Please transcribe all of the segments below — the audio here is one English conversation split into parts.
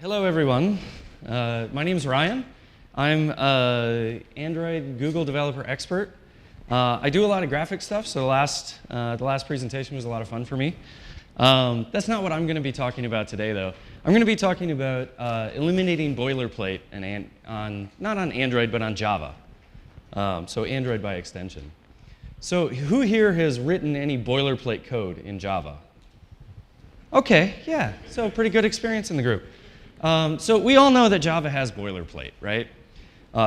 Hello, everyone. My name is Ryan. I'm an Android Google developer expert. I do a lot of graphic stuff, so the last presentation was a lot of fun for me. That's not what I'm going to be talking about today, though. I'm going to be talking about eliminating boilerplate not on Android, but on Java. So Android by extension. So who here has written any boilerplate code in Java? OK, yeah, so pretty good experience in the group. So we all know that Java has boilerplate, right?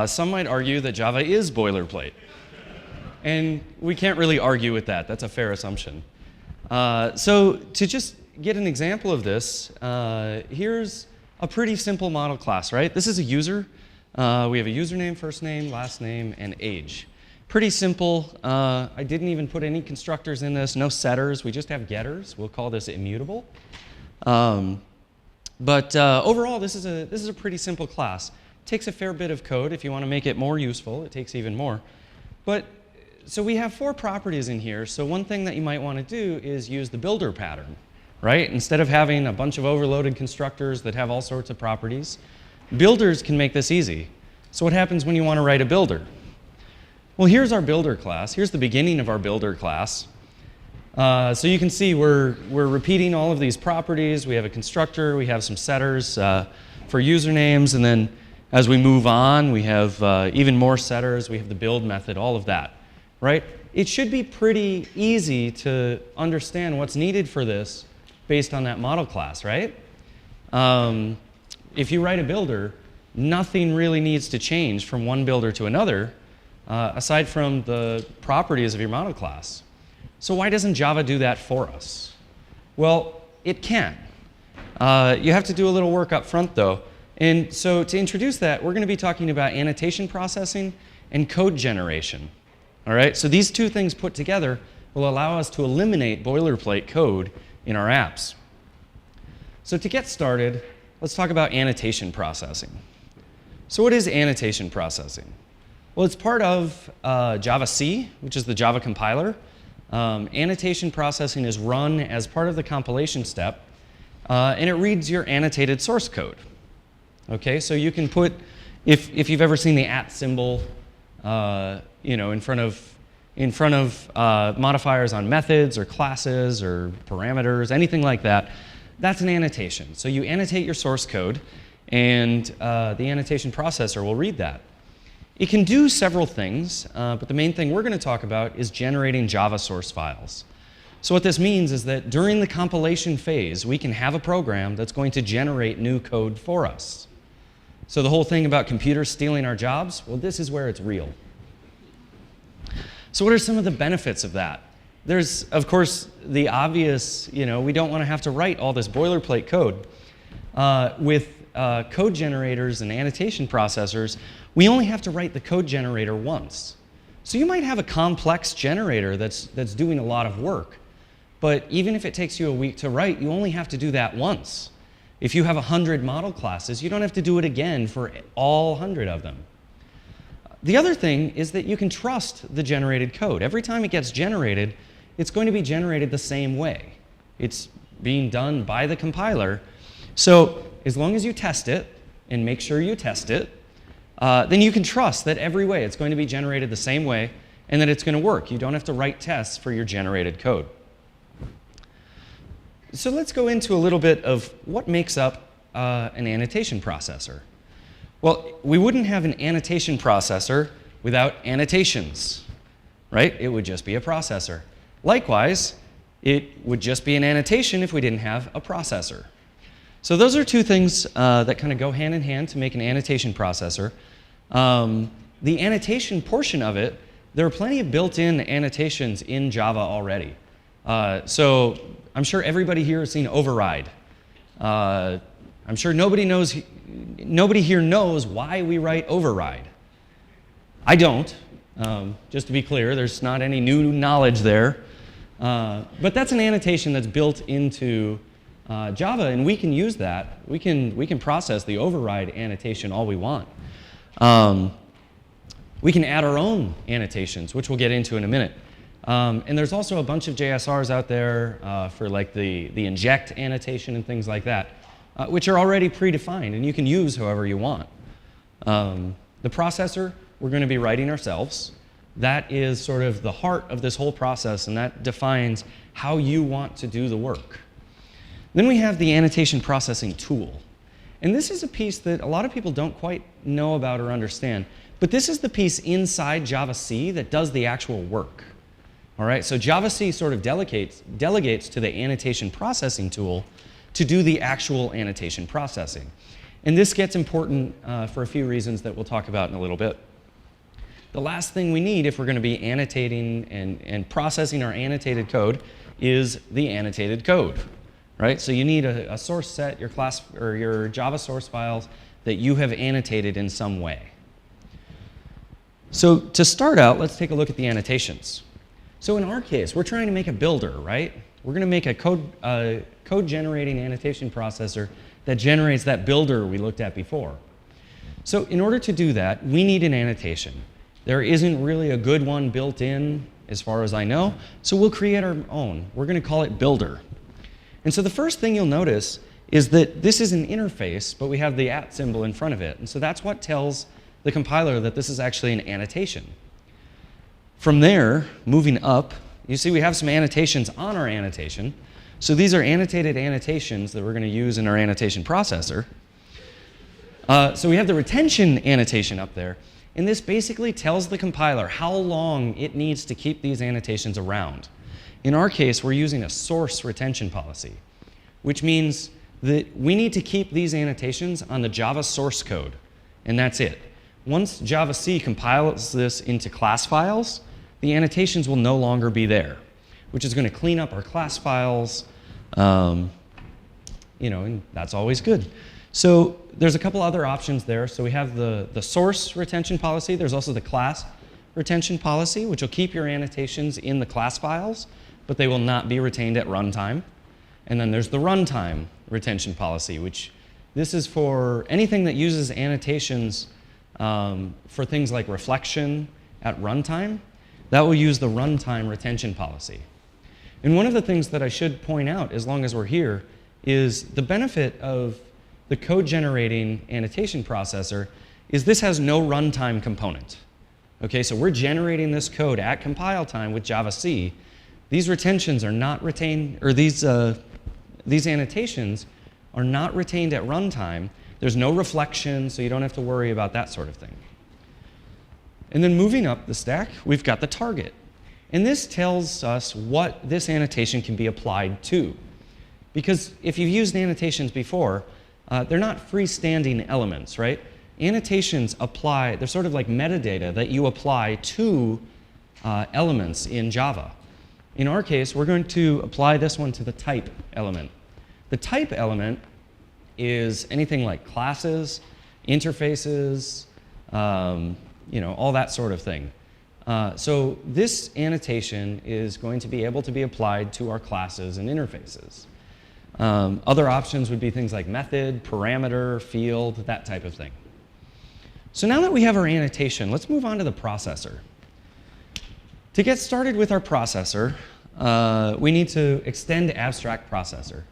Some might argue that Java is boilerplate. And we can't really argue with that. That's a fair assumption. So to just get an example of this, here's a pretty simple model class, right? This is a user. We have a username, first name, last name, and age. Pretty simple. I didn't even put any constructors in this, no setters. We just have getters. We'll call this immutable. But overall, this is a pretty simple class. It takes a fair bit of code. If you want to make it more useful, it takes even more. But so we have 4 properties in here. So one thing that you might want to do is use the builder pattern, right? Instead of having a bunch of overloaded constructors that have all sorts of properties, builders can make this easy. So what happens when you want to write a builder? Well, here's our builder class. Here's the beginning of our builder class. So you can see we're repeating all of these properties. We have a constructor. We have some setters for usernames. And then as we move on, we have even more setters. We have the build method, all of that, right? It should be pretty easy to understand what's needed for this based on that model class, right? If you write a builder, nothing really needs to change from one builder to another, aside from the properties of your model class. So why doesn't Java do that for us? Well, it can. You have to do a little work up front, though. And so to introduce that, we're going to be talking about annotation processing and code generation. All right? So these two things put together will allow us to eliminate boilerplate code in our apps. So to get started, let's talk about annotation processing. So what is annotation processing? Well, it's part of Java C, which is the Java compiler. Annotation processing is run as part of the compilation step, and it reads your annotated source code. Okay, so you can put, if you've ever seen the @ symbol, in front of modifiers on methods or classes or parameters, anything like that, that's an annotation. So you annotate your source code, and the annotation processor will read that. It can do several things, but the main thing we're going to talk about is generating Java source files. So what this means is that during the compilation phase, we can have a program that's going to generate new code for us. So the whole thing about computers stealing our jobs, well, this is where it's real. So what are some of the benefits of that? There's, of course, the obvious, we don't want to have to write all this boilerplate code. With code generators and annotation processors, we only have to write the code generator once. So you might have a complex generator that's doing a lot of work. But even if it takes you a week to write, you only have to do that once. If you have 100 model classes, you don't have to do it again for all 100 of them. The other thing is that you can trust the generated code. Every time it gets generated, it's going to be generated the same way. It's being done by the compiler. So as long as you test it, and make sure you test it, then you can trust that every way it's going to be generated the same way and that it's going to work. You don't have to write tests for your generated code. So let's go into a little bit of what makes up an annotation processor. Well, we wouldn't have an annotation processor without annotations, right? It would just be a processor. Likewise, it would just be an annotation if we didn't have a processor. So those are two things that kind of go hand in hand to make an annotation processor. The annotation portion of it, there are plenty of built-in annotations in Java already. So I'm sure everybody here has seen override. I'm sure nobody here knows why we write override. I don't. Just to be clear, there's not any new knowledge there. But that's an annotation that's built into Java, and we can use that. We can process the override annotation all we want. We can add our own annotations, which we'll get into in a minute. And there's also a bunch of JSRs out there for like the inject annotation and things like that. which are already predefined, and you can use however you want. The processor, we're going to be writing ourselves. That is sort of the heart of this whole process, and that defines how you want to do the work. Then we have the annotation processing tool. And this is a piece that a lot of people don't quite know about or understand. But this is the piece inside Java-C that does the actual work. All right, so Java-C sort of delegates to the annotation processing tool to do the actual annotation processing. And this gets important for a few reasons that we'll talk about in a little bit. The last thing we need if we're going to be annotating and processing our annotated code is the annotated code, right? So you need a source set, your class or your Java source files that you have annotated in some way. So to start out, let's take a look at the annotations. So in our case, we're trying to make a builder, right? We're going to make a code-generating annotation processor that generates that builder we looked at before. So in order to do that, we need an annotation. There isn't really a good one built in, as far as I know, so we'll create our own. We're going to call it builder. And so the first thing you'll notice is that this is an interface, but we have the @ symbol in front of it. And so that's what tells the compiler that this is actually an annotation. From there, moving up, you see we have some annotations on our annotation. So these are annotated annotations that we're going to use in our annotation processor. So we have the retention annotation up there. And this basically tells the compiler how long it needs to keep these annotations around. In our case, we're using a source retention policy, which means that we need to keep these annotations on the Java source code, and that's it. Once Java-C compiles this into class files, the annotations will no longer be there, which is going to clean up our class files, and that's always good. So there's a couple other options there. So we have the source retention policy. There's also the class retention policy, which will keep your annotations in the class files, but they will not be retained at runtime. And then there's the runtime retention policy, which this is for anything that uses annotations for things like reflection at runtime. That will use the runtime retention policy. And one of the things that I should point out, as long as we're here, is the benefit of the code-generating annotation processor is this has no runtime component. Okay, so we're generating this code at compile time with Java-C. These retentions are not retained, or these annotations are not retained at runtime. There's no reflection, so you don't have to worry about that sort of thing. And then moving up the stack, we've got the target. And this tells us what this annotation can be applied to. Because if you've used annotations before, they're not freestanding elements, right? Annotations apply, they're sort of like metadata that you apply to elements in Java. In our case, we're going to apply this one to the type element. The type element is anything like classes, interfaces, all that sort of thing. So this annotation is going to be able to be applied to our classes and interfaces. Other options would be things like method, parameter, field, that type of thing. So now that we have our annotation, let's move on to the processor. To get started with our processor, we need to extend abstract processor.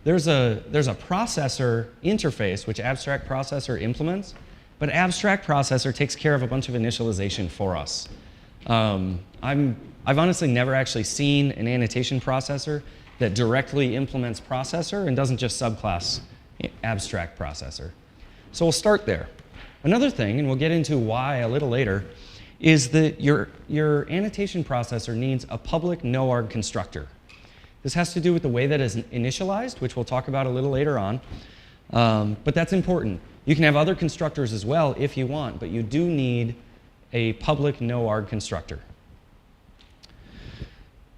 There's a processor interface which abstract processor implements, but abstract processor takes care of a bunch of initialization for us. I've honestly never actually seen an annotation processor that directly implements processor and doesn't just subclass abstract processor. So we'll start there. Another thing, and we'll get into why a little later, is that your annotation processor needs a public no-arg constructor. This has to do with the way that is initialized, which we'll talk about a little later on, but that's important. You can have other constructors as well if you want, but you do need a public no-arg constructor.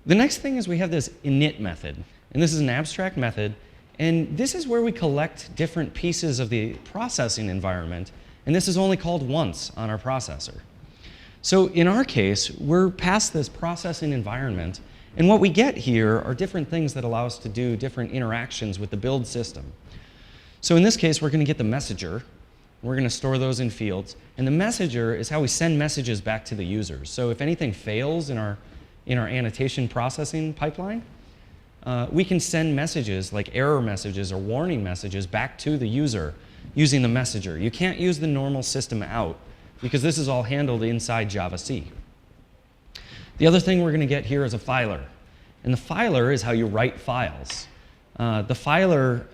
The next thing is we have this init method, and this is an abstract method, and this is where we collect different pieces of the processing environment, and this is only called once on our processor. So in our case, we're past this processing environment, and what we get here are different things that allow us to do different interactions with the build system. So in this case, we're going to get the messenger. We're going to store those in fields, and the messenger is how we send messages back to the users. So if anything fails in our annotation processing pipeline, we can send messages like error messages or warning messages back to the user using the messenger. You can't use the normal system out because this is all handled inside Java-C. The other thing we're going to get here is a filer. And the filer is how you write files. The filer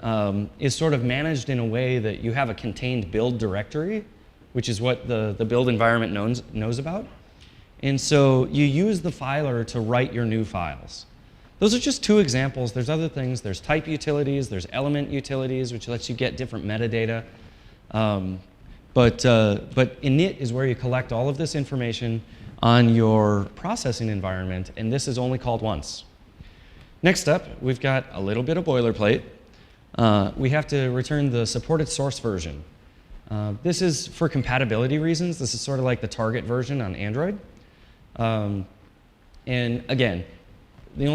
is sort of managed in a way that you have a contained build directory, which is what the build environment knows about. And so you use the filer to write your new files. Those are just two examples. There's other things. There's type utilities. There's element utilities, which lets you get different metadata. But init is where you collect all of this information on your processing environment, and this is only called once. Next up, we've got a little bit of boilerplate. We have to return the supported source version. This is for compatibility reasons. This is sort of like the target version on Android. And again, the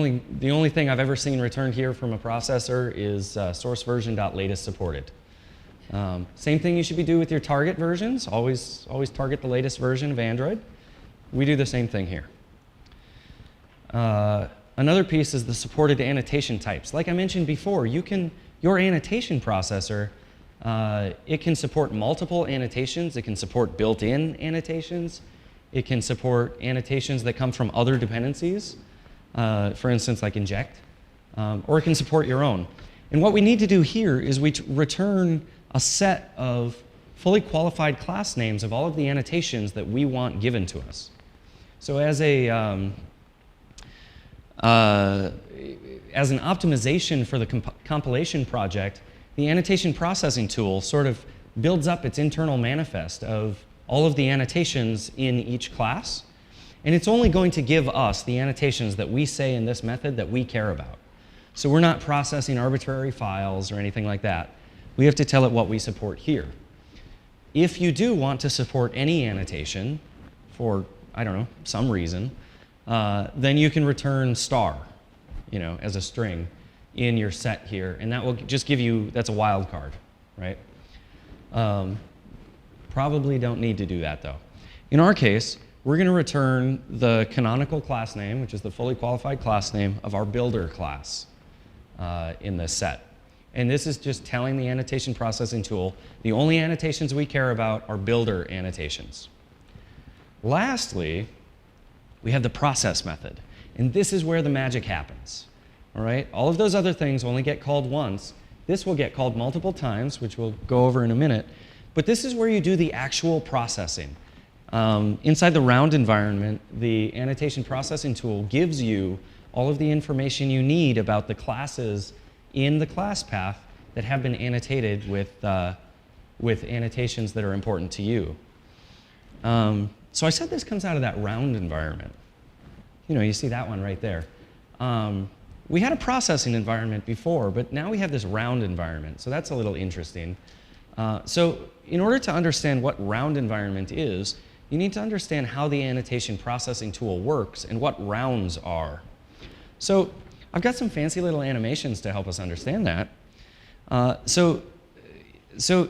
only thing I've ever seen returned here from a processor is source version.latest supported. Same thing you should be doing with your target versions. Always target the latest version of Android. We do the same thing here. Another piece is the supported annotation types. Like I mentioned before, your annotation processor, it can support multiple annotations. It can support built-in annotations. It can support annotations that come from other dependencies, for instance, like inject, or it can support your own. And what we need to do here is we return a set of fully qualified class names of all of the annotations that we want given to us. So as an optimization for the compilation project, the annotation processing tool sort of builds up its internal manifest of all of the annotations in each class. And it's only going to give us the annotations that we say in this method that we care about. So we're not processing arbitrary files or anything like that. We have to tell it what we support here. If you do want to support any annotation for, I don't know, some reason, then you can return star, as a string in your set here, and that will just give you, that's a wildcard, right? Probably don't need to do that though. In our case, we're going to return the canonical class name, which is the fully qualified class name of our builder class in this set. And this is just telling the annotation processing tool the only annotations we care about are builder annotations. Lastly, we have the process method. And this is where the magic happens. All right? All of those other things only get called once. This will get called multiple times, which we'll go over in a minute. But this is where you do the actual processing. Inside the round environment, the annotation processing tool gives you all of the information you need about the classes in the class path that have been annotated with annotations that are important to you. So I said this comes out of that round environment. You see that one right there. We had a processing environment before, but now we have this round environment. So that's a little interesting. So in order to understand what round environment is, you need to understand how the annotation processing tool works and what rounds are. So I've got some fancy little animations to help us understand that. So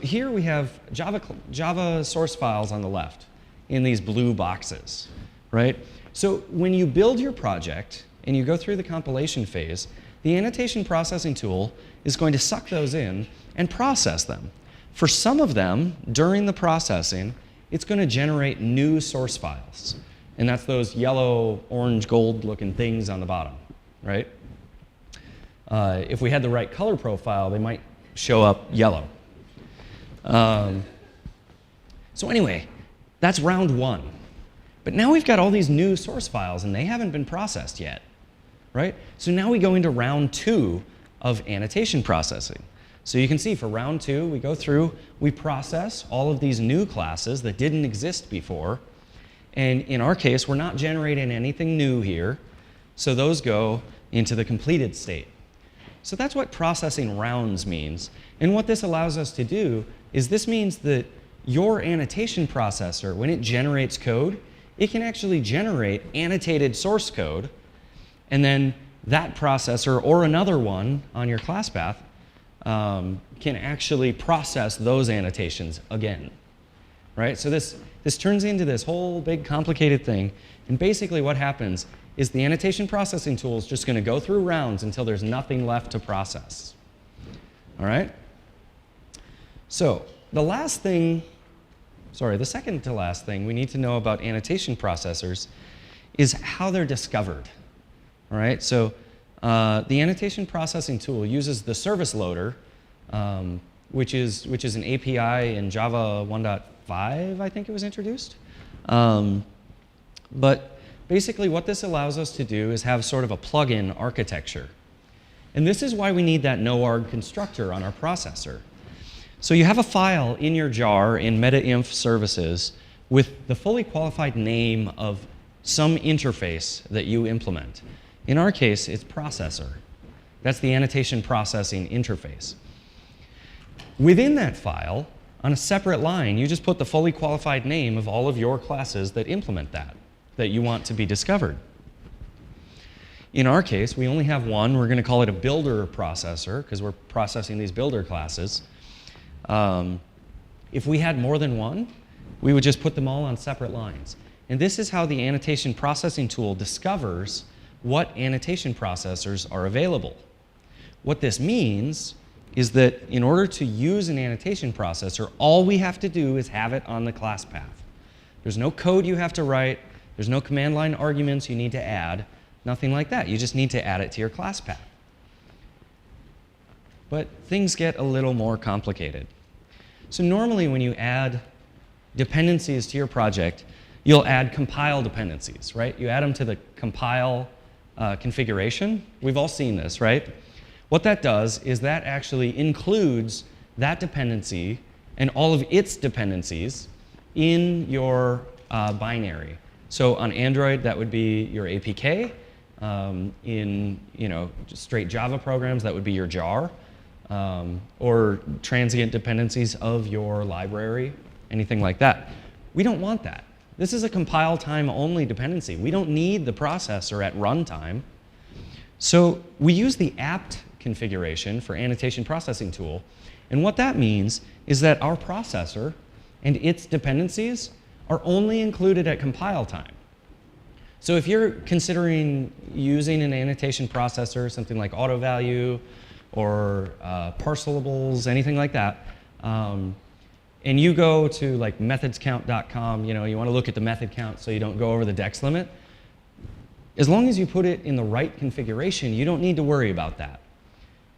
here we have Java source files on the left in these blue boxes, right? So when you build your project and you go through the compilation phase, the annotation processing tool is going to suck those in and process them. For some of them, during the processing, it's going to generate new source files. And that's those yellow, orange, gold looking things on the bottom, right? If we had the right color profile, they might show up yellow. So anyway, that's round one. But now we've got all these new source files, and they haven't been processed yet, right? So now we go into round two of annotation processing. So you can see for round two, we go through, we process all of these new classes that didn't exist before. And in our case, we're not generating anything new here. So those go into the completed state. So that's what processing rounds means. And what this allows us to do is this means that your annotation processor, when it generates code, it can actually generate annotated source code. And then that processor or another one on your class path can actually process those annotations again, right? So this turns into this whole big complicated thing. And basically what happens is the annotation processing tool is just going to go through rounds until there's nothing left to process. All right? So the second to last thing we need to know about annotation processors is how they're discovered. All right? So the annotation processing tool uses the service loader, which is an API in Java 1.5, I think it was introduced. But basically what this allows us to do is have sort of a plug-in architecture. And this is why we need that noarg constructor on our processor. So you have a file in your jar in metainf services with the fully qualified name of some interface that you implement. In our case, it's processor. That's the annotation processing interface. Within that file, on a separate line, you just put the fully qualified name of all of your classes that implement that you want to be discovered. In our case, we only have one. We're going to call it a builder processor because we're processing these builder classes. If we had more than one, we would just put them all on separate lines. And this is how the annotation processing tool discovers what annotation processors are available. What this means is that in order to use an annotation processor, all we have to do is have it on the class path. There's no code you have to write. There's no command line arguments you need to add. Nothing like that. You just need to add it to your class path. But things get a little more complicated. So normally when you add dependencies to your project, you'll add compile dependencies, right? You add them to the compile configuration. We've all seen this, right? What that does is that actually includes that dependency and all of its dependencies in your binary. So on Android, that would be your APK. In just straight Java programs, that would be your jar. Or transient dependencies of your library, anything like that. We don't want that. This is a compile time only dependency. We don't need the processor at runtime. So we use the apt configuration for annotation processing tool. And what that means is that our processor and its dependencies are only included at compile time. So if you're considering using an annotation processor, something like auto value or parcelables, anything like that, and you go to like methodscount.com, you want to look at the method count so you don't go over the dex limit. As long as you put it in the right configuration, you don't need to worry about that.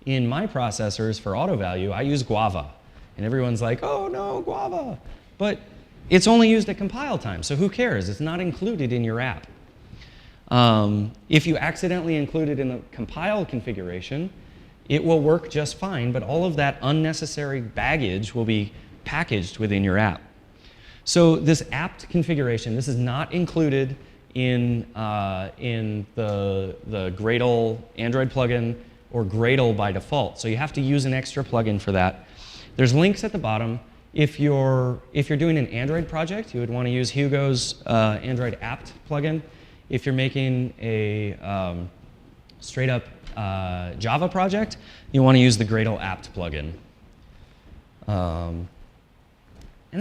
In my processors for auto value, I use Guava. And everyone's like, oh no, Guava. But it's only used at compile time, so who cares? It's not included in your app. If you accidentally include it in the compile configuration, it will work just fine, but all of that unnecessary baggage will be packaged within your app. So this apt configuration, this is not included in the Gradle Android plugin or Gradle by default. So you have to use an extra plugin for that. There's links at the bottom. If you're doing an Android project, you would want to use Hugo's Android apt plugin. If you're making a straight up Java project, you want to use the Gradle apt plugin. And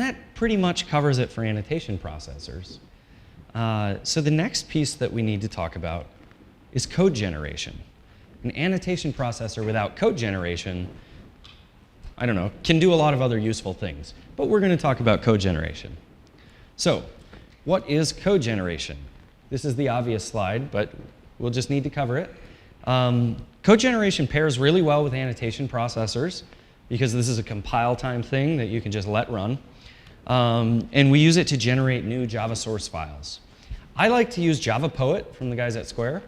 that pretty much covers it for annotation processors. So the next piece that we need to talk about is code generation. An annotation processor without code generation, I don't know, can do a lot of other useful things. But we're going to talk about code generation. So what is code generation? This is the obvious slide, but we'll just need to cover it. Code generation pairs really well with annotation processors because this is a compile time thing that you can just let run. And we use it to generate new Java source files. I like to use Java Poet from the guys at Square.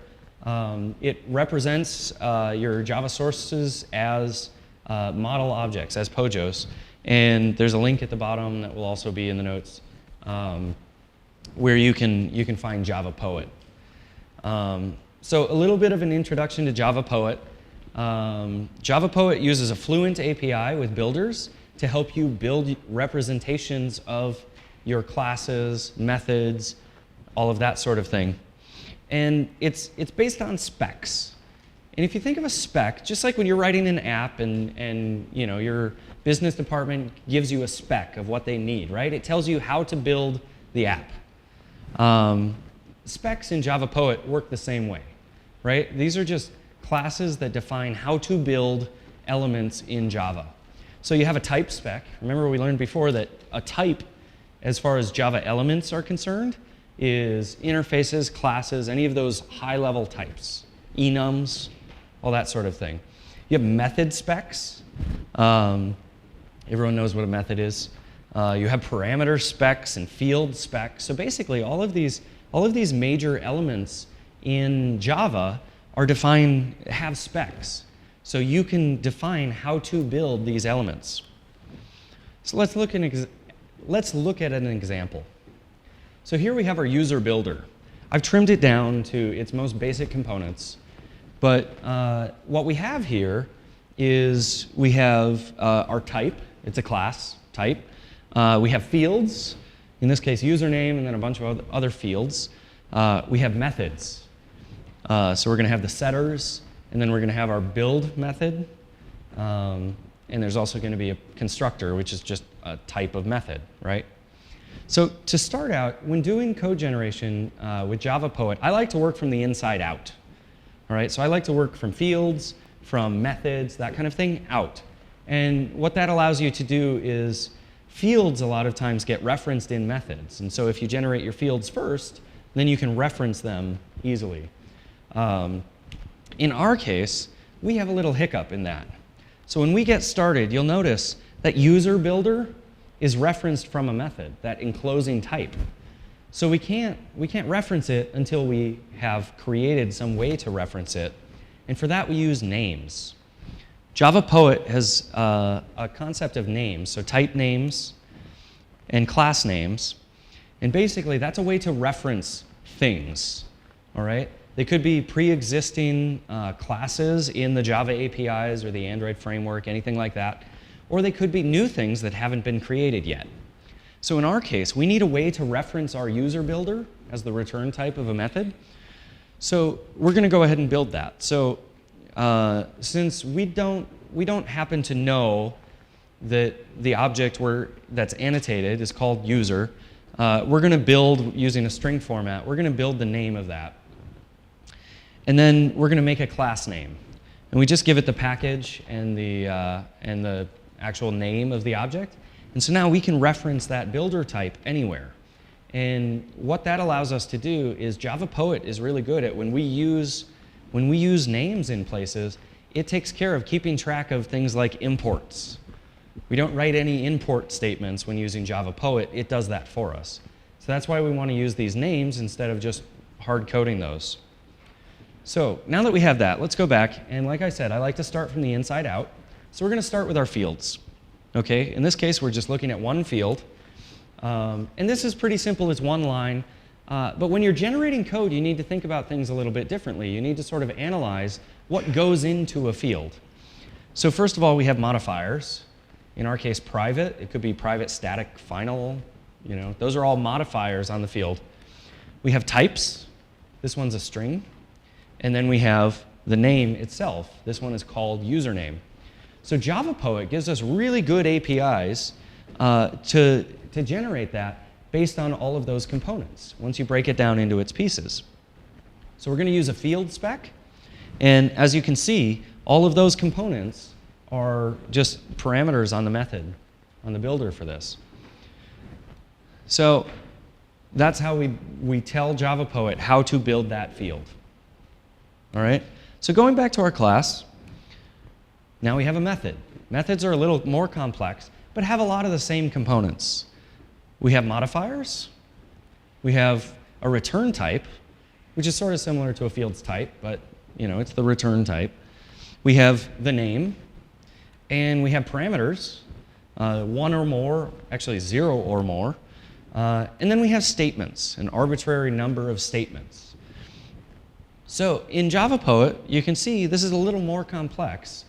It represents your Java sources as model objects, as POJOs. And there's a link at the bottom that will also be in the notes where you can find Java Poet. So a little bit of an introduction to Java Poet. Java Poet uses a Fluent API with builders to help you build representations of your classes, methods, all of that sort of thing. And it's based on specs. And if you think of a spec, just like when you're writing an app and your business department gives you a spec of what they need, right? It tells you how to build the app. specs in Java Poet work the same way, right? These are just classes that define how to build elements in Java. So you have a type spec. Remember we learned before that a type, as far as Java elements are concerned, is interfaces, classes, any of those high-level types, enums, all that sort of thing. You have method specs. Everyone knows what a method is. You have parameter specs and field specs. So basically, all of these major elements in Java are defined, have specs. So you can define how to build these elements. So let's look at an example. So here we have our user builder. I've trimmed it down to its most basic components. But what we have here is we have our type. It's a class type. We have fields, in this case username, and then a bunch of other fields. We have methods. So we're going to have the setters, and then we're going to have our build method. And there's also going to be a constructor, which is just a type of method, right? So to start out, when doing code generation with Java Poet, I like to work from the inside out. All right, so I like to work from fields, from methods, that kind of thing, out. And what that allows you to do is fields a lot of times get referenced in methods. And so if you generate your fields first, then you can reference them easily. In our case, we have a little hiccup in that. So when we get started, you'll notice that user builder is referenced from a method, that enclosing type. So we can't reference it until we have created some way to reference it. And for that, we use names. Java Poet has a concept of names, so type names and class names. And basically, that's a way to reference things, all right? They could be pre-existing classes in the Java APIs or the Android framework, anything like that. Or they could be new things that haven't been created yet. So in our case, we need a way to reference our user builder as the return type of a method. So we're going to go ahead and build that. So since we don't happen to know that the object that's annotated is called user, we're going to build using a string format. We're going to build the name of that. And then we're going to make a class name. And we just give it the package and the actual name of the object. And so now we can reference that builder type anywhere. And what that allows us to do is Java Poet is really good at when we use names in places, it takes care of keeping track of things like imports. We don't write any import statements when using Java Poet. It does that for us. So that's why we want to use these names instead of just hard coding those. So now that we have that, let's go back. And like I said, I like to start from the inside out. So we're going to start with our fields. Okay, in this case, we're just looking at one field. And this is pretty simple. It's one line. But when you're generating code, you need to think about things a little bit differently. You need to sort of analyze what goes into a field. So first of all, we have modifiers. In our case, private. It could be private, static, final. You know, those are all modifiers on the field. We have types. This one's a string. And then we have the name itself. This one is called username. So Java Poet gives us really good APIs to generate that based on all of those components, once you break it down into its pieces. So we're going to use a field spec. And as you can see, all of those components are just parameters on the method, on the builder for this. So that's how we tell Java Poet how to build that field. All right? So going back to our class, now we have a method. Methods are a little more complex, but have a lot of the same components. We have modifiers. We have a return type, which is sort of similar to a fields type, but you know, it's the return type. We have the name, and we have parameters, one or more, actually 0 or more. And then we have statements, an arbitrary number of statements. So in Java Poet, you can see this is a little more complex.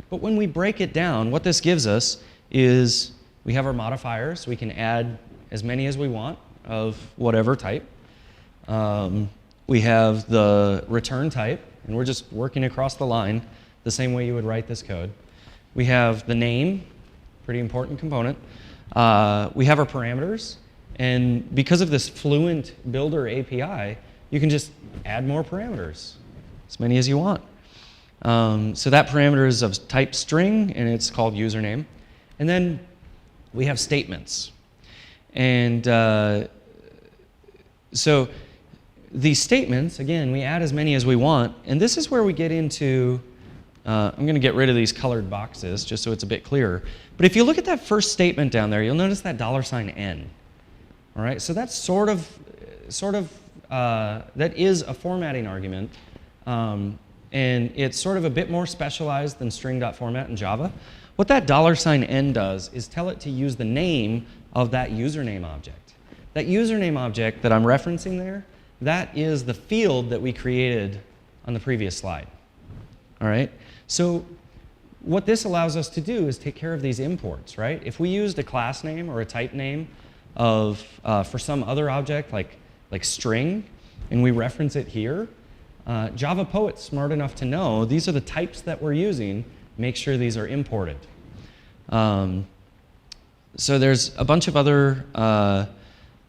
But when we break it down, what this gives us is we have our modifiers. We can add as many as we want of whatever type. We have the return type, and we're just working across the line the same way you would write this code. We have the name, pretty important component. We have our parameters, and because of this Fluent Builder API, you can just add more parameters, as many as you want. So that parameter is of type string, and it's called username. And then we have statements. And so these statements, again, we add as many as we want. And this is where we get into, I'm going to get rid of these colored boxes just so it's a bit clearer. But if you look at that first statement down there, you'll notice that $n. All right, so that's that is a formatting argument. And it's sort of a bit more specialized than string.format in Java. What that $n does is tell it to use the name of that username object. That username object that I'm referencing there, that is the field that we created on the previous slide. All right? So what this allows us to do is take care of these imports, right? If we used a class name or a type name of, for some other object like string, and we reference it here, Java Poet's smart enough to know these are the types that we're using. Make sure these are imported. So there's a bunch of other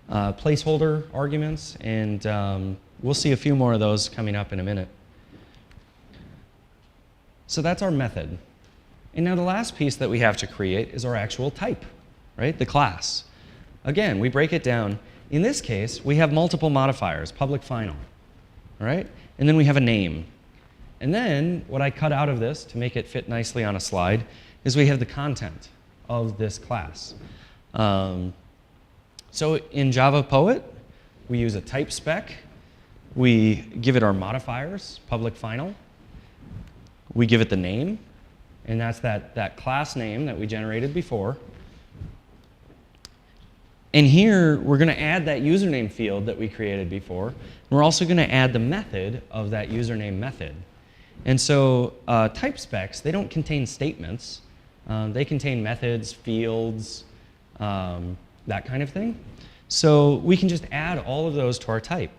placeholder arguments, and we'll see a few more of those coming up in a minute. So that's our method. And now the last piece that we have to create is our actual type, right? The class. Again, we break it down. In this case, we have multiple modifiers, public, final, right? And then we have a name. And then what I cut out of this to make it fit nicely on a slide is we have the content of this class. So in Java Poet, we use a type spec. We give it our modifiers, public, final. We give it the name, and that's that class name that we generated before. And here, we're going to add that username field that we created before. We're also going to add the method of that username method. And so type specs, they don't contain statements. They contain methods, fields, that kind of thing. So we can just add all of those to our type.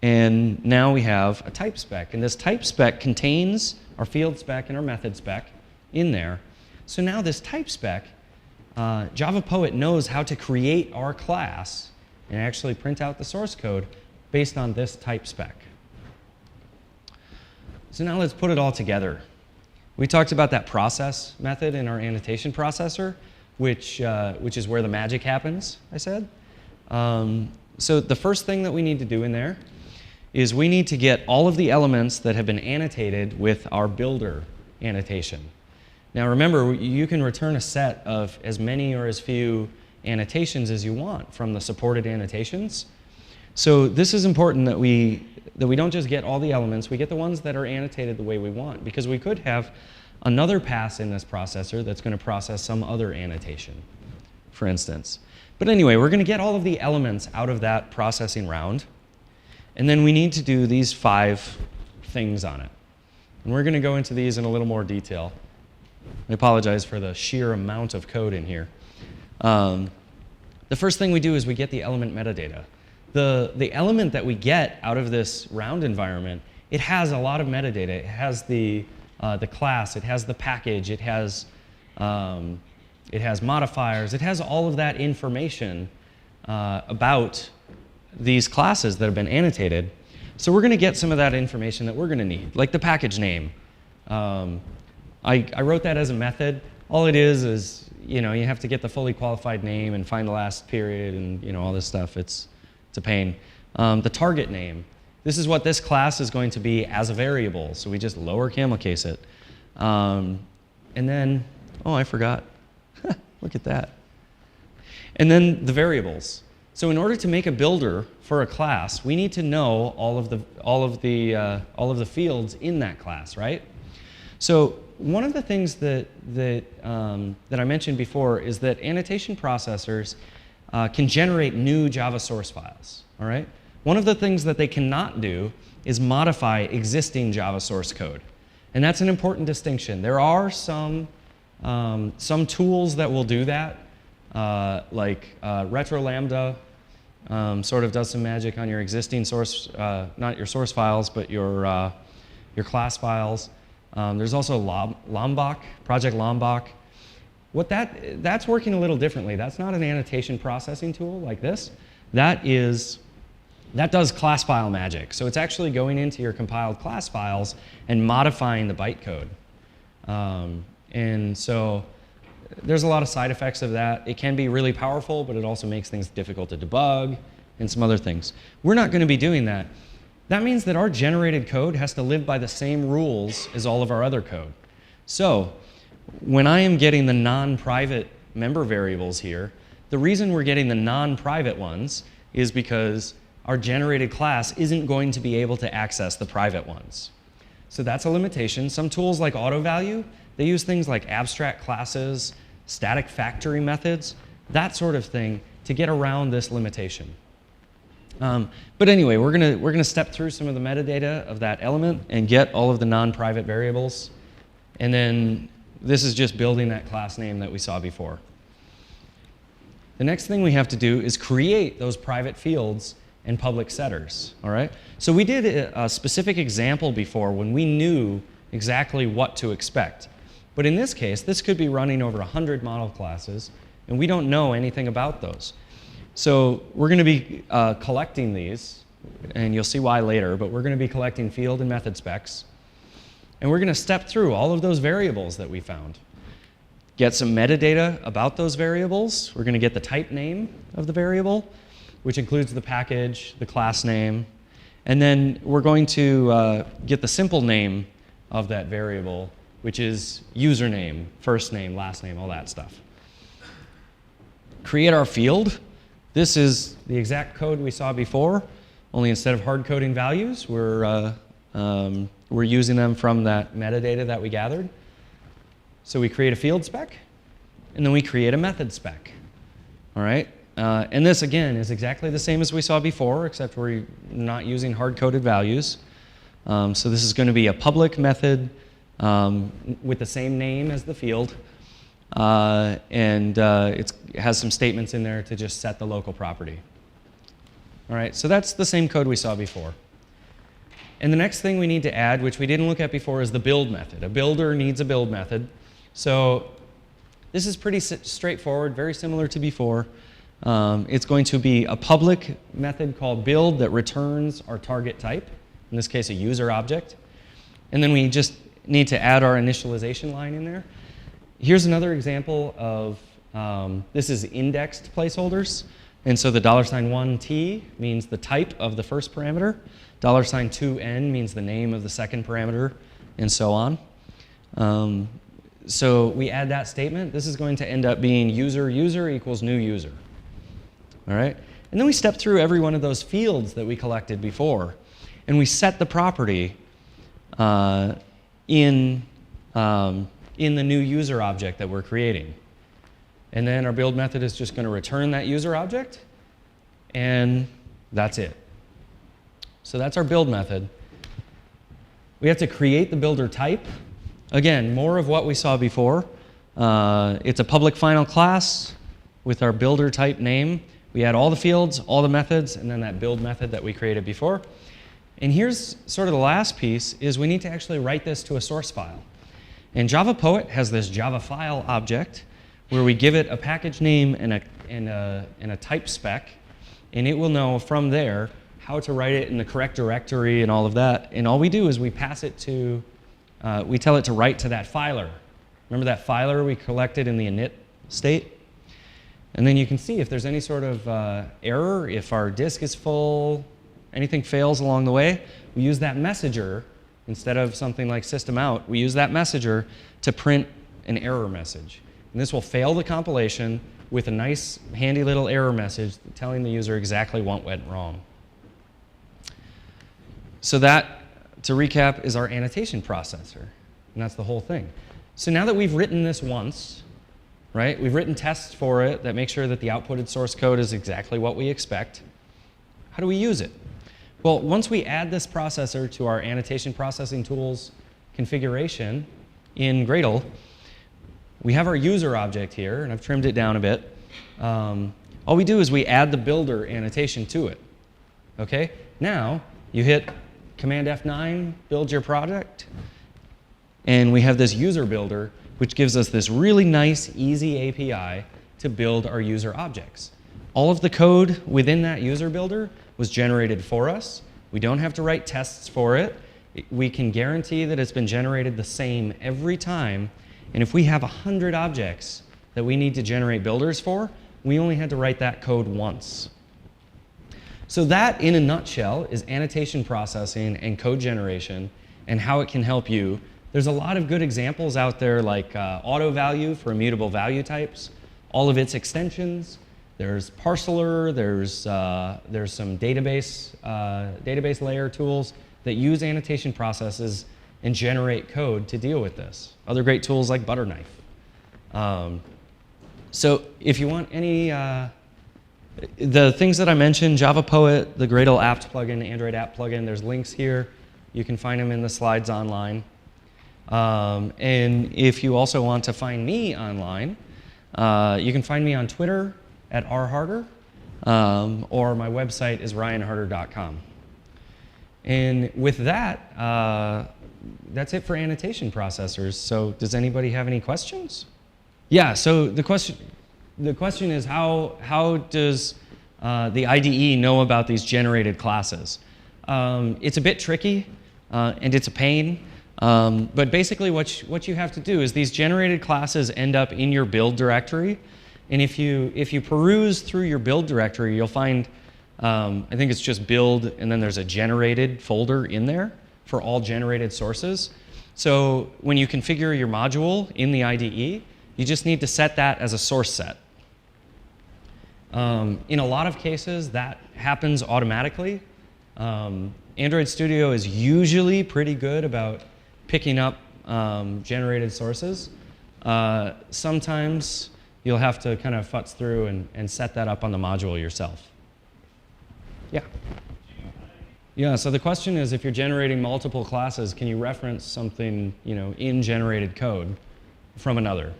And now we have a type spec. And this type spec contains our field spec and our method spec in there. So now this type spec, Java Poet knows how to create our class and actually print out the source code based on this type spec. So now let's put it all together. We talked about that process method in our annotation processor, which is where the magic happens, I said. So the first thing that we need to do in there is we need to get all of the elements that have been annotated with our builder annotation. Now remember, you can return a set of as many or as few annotations as you want from the supported annotations. So this is important that we don't just get all the elements, we get the ones that are annotated the way we want, because we could have another pass in this processor that's going to process some other annotation, for instance. But anyway, we're going to get all of the elements out of that processing round, and then we need to do these 5 things on it. And we're going to go into these in a little more detail. I apologize for the sheer amount of code in here. The first thing we do is we get the element metadata. The element that we get out of this round environment, it has a lot of metadata. It has the class, it has the package, it has modifiers, it has all of that information about these classes that have been annotated. So we're going to get some of that information that we're going to need, like the package name. I wrote that as a method. All it is you have to get the fully qualified name and find the last period and all this stuff. It's a pain. The target name. This is what this class is going to be as a variable. So we just lower camel case it. And then, oh, I forgot. Look at that. And then the variables. So in order to make a builder for a class, we need to know all of the fields in that class, right? So one of the things that I mentioned before is that annotation processors can generate new Java source files. All right. One of the things that they cannot do is modify existing Java source code, and that's an important distinction. There are some tools that will do that, like Retro Lambda sort of does some magic on your existing source, not your source files, but your class files. There's also Lombok, Project Lombok. That's working a little differently. That's not an annotation processing tool like this. That is That does class file magic. So it's actually going into your compiled class files and modifying the bytecode. And so there's a lot of side effects of that. It can be really powerful, but it also makes things difficult to debug and some other things. We're not going to be doing that. That means that our generated code has to live by the same rules as all of our other code. So when I am getting the non-private member variables here, the reason we're getting the non-private ones is because our generated class isn't going to be able to access the private ones. So that's a limitation. Some tools like AutoValue, they use things like abstract classes, static factory methods, that sort of thing to get around this limitation. But anyway, we're gonna step through some of the metadata of that element and get all of the non-private variables. And then this is just building that class name that we saw before. The next thing we have to do is create those private fields and public setters, all right? So we did a specific example before when we knew exactly what to expect. But in this case, this could be running over 100 model classes, and we don't know anything about those. So we're going to be collecting these, and you'll see why later, but we're going to be collecting field and method specs. And we're going to step through all of those variables that we found. Get some metadata about those variables. We're going to get the type name of the variable, which includes the package, the class name, and then we're going to get the simple name of that variable, which is username, first name, last name, all that stuff. Create our field. This is the exact code we saw before, only instead of hard coding values, we're using them from that metadata that we gathered. So we create a field spec, and then we create a method spec. All right? And this, again, is exactly the same as we saw before, except we're not using hard-coded values. So this is going to be a public method with the same name as the field. It has some statements in there to just set the local property. All right, so that's the same code we saw before. And the next thing we need to add, which we didn't look at before, is the build method. A builder needs a build method. So this is pretty straightforward, very similar to before. It's going to be a public method called build that returns our target type, in this case a user object. And then we just need to add our initialization line in there. Here's another example of, this is indexed placeholders. And so the $1t means the type of the first parameter. $2n means the name of the second parameter, and so on. So we add that statement. This is going to end up being user equals new user. All right? And then we step through every one of those fields that we collected before, and we set the property in the new user object that we're creating. And then our build method is just going to return that user object, and that's it. So that's our build method. We have to create the builder type. Again, more of what we saw before. It's a public final class with our builder type name. We add all the fields, all the methods, and then that build method that we created before. And here's sort of the last piece, is we need to actually write this to a source file. And Java Poet has this Java file object where we give it a package name and a type spec, and it will know from there how to write it in the correct directory and all of that. And all we do is we pass it to, we tell it to write to that filer. Remember that filer we collected in the init state? And then you can see if there's any sort of error, if our disk is full, anything fails along the way, we use that messenger. Instead of something like system out, we use that messenger to print an error message. And this will fail the compilation with a nice, handy little error message telling the user exactly what went wrong. So that, to recap, is our annotation processor. And that's the whole thing. So now that we've written this once, right, we've written tests for it that make sure that the outputted source code is exactly what we expect, how do we use it? Well, once we add this processor to our annotation processing tools configuration in Gradle, we have our user object here, and I've trimmed it down a bit. All we do is we add the builder annotation to it. Okay? Now, you hit Command F9, build your project, and we have this user builder, which gives us this really nice, easy API to build our user objects. All of the code within that user builder was generated for us. We don't have to write tests for it. We can guarantee that it's been generated the same every time. And if we have 100 objects that we need to generate builders for, we only had to write that code once. So that, in a nutshell, is annotation processing and code generation and how it can help you. There's a lot of good examples out there, like auto value for immutable value types, all of its extensions. There's parseler, there's some database layer tools that use annotation processes and generate code to deal with this. Other great tools like Butterknife. So if you want any, the things that I mentioned, Java Poet, the Gradle apt plugin, Android app plugin, there's links here. You can find them in the slides online. And if you also want to find me online, you can find me on Twitter at rharter, or my website is ryanharter.com. And with that, that's it for annotation processors. So does anybody have any questions? Yeah, so the question is how does the IDE know about these generated classes? It's a bit tricky, and it's a pain. But basically what you have to do is these generated classes end up in your build directory. And if you peruse through your build directory, you'll find, I think it's just build, and then there's a generated folder in there for all generated sources. So when you configure your module in the IDE, you just need to set that as a source set. In a lot of cases, that happens automatically. Android Studio is usually pretty good about picking up generated sources. Sometimes you'll have to kind of futz through and set that up on the module yourself. Yeah. Yeah, so the question is, if you're generating multiple classes, can you reference something, in generated code from another?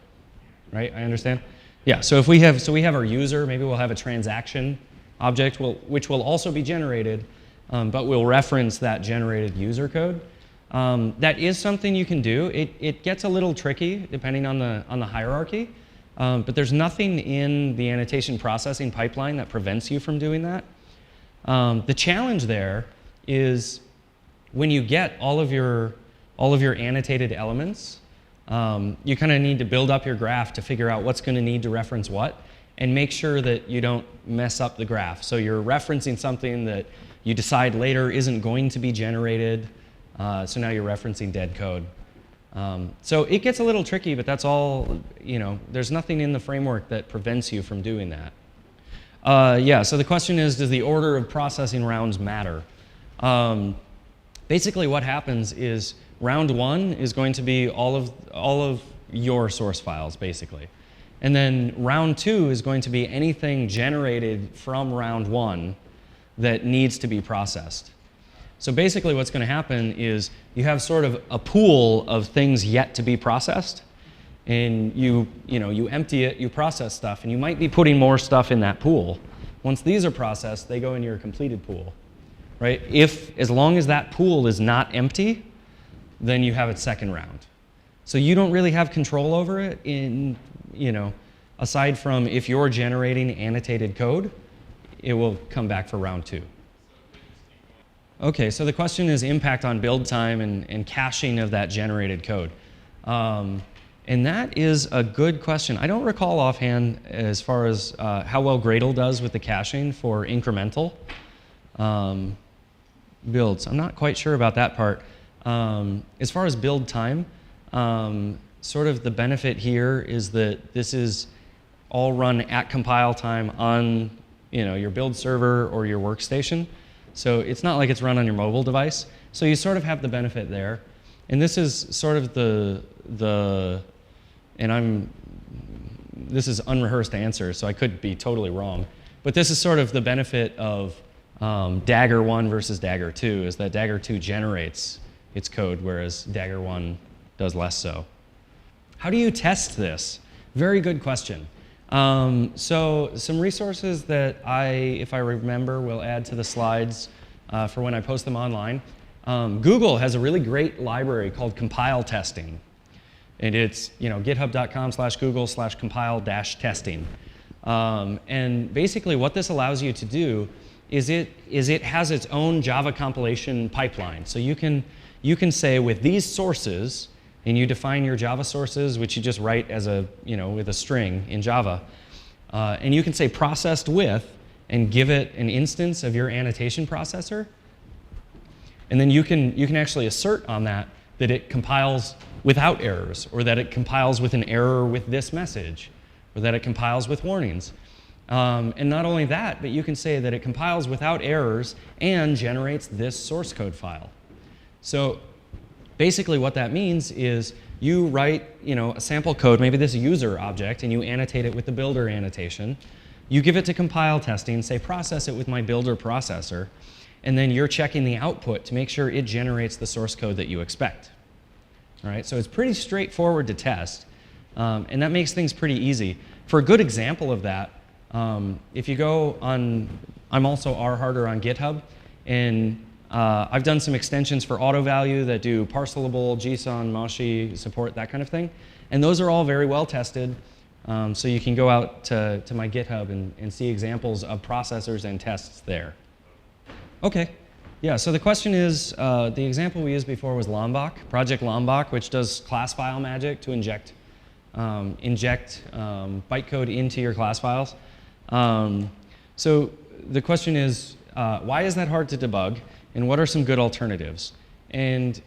Right? I understand? Yeah, so if we have our user, maybe we'll have a transaction object which will also be generated, but we'll reference that generated user code. That is something you can do. It gets a little tricky depending on the hierarchy, but there's nothing in the annotation processing pipeline that prevents you from doing that. The challenge there is when you get all of your annotated elements, you kind of need to build up your graph to figure out what's going to need to reference what, and make sure that you don't mess up the graph. So you're referencing something that you decide later isn't going to be generated, so now you're referencing dead code. So it gets a little tricky, but that's all, there's nothing in the framework that prevents you from doing that. Yeah, so the question is, does the order of processing rounds matter? Basically what happens is round one is going to be all of your source files, basically. And then round two is going to be anything generated from round one that needs to be processed. So basically what's going to happen is you have sort of a pool of things yet to be processed, and you empty it, you process stuff, and you might be putting more stuff in that pool. Once these are processed, they go into your completed pool, right? As long as that pool is not empty, then you have its second round. So you don't really have control over it aside from if you're generating annotated code, it will come back for round two. Okay, so the question is impact on build time and caching of that generated code. And that is a good question. I don't recall offhand as far as how well Gradle does with the caching for incremental builds. I'm not quite sure about that part. As far as build time, sort of the benefit here is that this is all run at compile time on your build server or your workstation. So it's not like it's run on your mobile device. So you sort of have the benefit there. And this is sort of this is unrehearsed answer, so I could be totally wrong. But this is sort of the benefit of Dagger 1 versus Dagger 2, is that Dagger 2 generates its code, whereas Dagger 1 does less so. How do you test this? Very good question. So some resources that if I remember, will add to the slides for when I post them online. Google has a really great library called compile testing. And it's github.com/google/compile-testing. And basically what this allows you to do is it has its own Java compilation pipeline. So you can say with these sources, and you define your Java sources, which you just write as a, with a string in Java, and you can say processed with, and give it an instance of your annotation processor, and then you can actually assert on that it compiles without errors, or that it compiles with an error with this message, or that it compiles with warnings. And not only that, but you can say that it compiles without errors and generates this source code file. So basically what that means is you write a sample code, maybe this user object, and you annotate it with the builder annotation. You give it to compile testing, say process it with my builder processor, and then you're checking the output to make sure it generates the source code that you expect. All right, so it's pretty straightforward to test, and that makes things pretty easy. For a good example of that, if you go on, I'm also Harter on GitHub, and I've done some extensions for auto value that do parcelable, JSON, Moshi support, that kind of thing, and those are all very well tested. So you can go out to my GitHub and see examples of processors and tests there. Okay, yeah, so the question is, the example we used before was Lombok, Project Lombok, which does class file magic to inject bytecode into your class files. So the question is, why is that hard to debug, and what are some good alternatives? And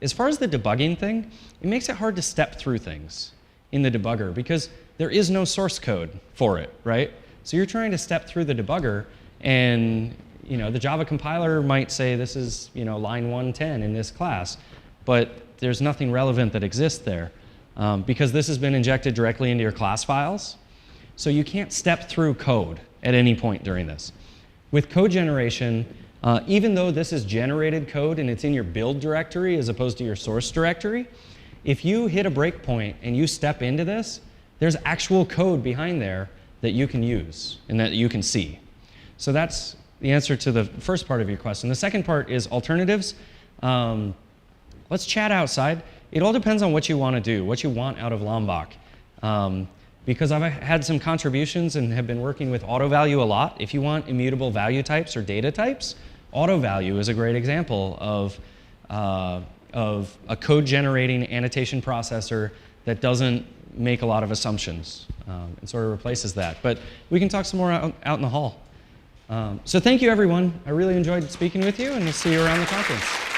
as far as the debugging thing, it makes it hard to step through things in the debugger because there is no source code for it, right? So you're trying to step through the debugger, and the Java compiler might say this is line 110 in this class, but there's nothing relevant that exists there because this has been injected directly into your class files. So you can't step through code at any point during this. With code generation, even though this is generated code and it's in your build directory as opposed to your source directory, if you hit a breakpoint and you step into this, there's actual code behind there that you can use and that you can see. So that's the answer to the first part of your question. The second part is alternatives. Let's chat outside. It all depends on what you want to do, what you want out of Lombok. Because I've had some contributions and have been working with auto value a lot. If you want immutable value types or data types, auto value is a great example of a code generating annotation processor that doesn't make a lot of assumptions and sort of replaces that. But we can talk some more out in the hall. So thank you, everyone. I really enjoyed speaking with you, and we'll see you around the conference.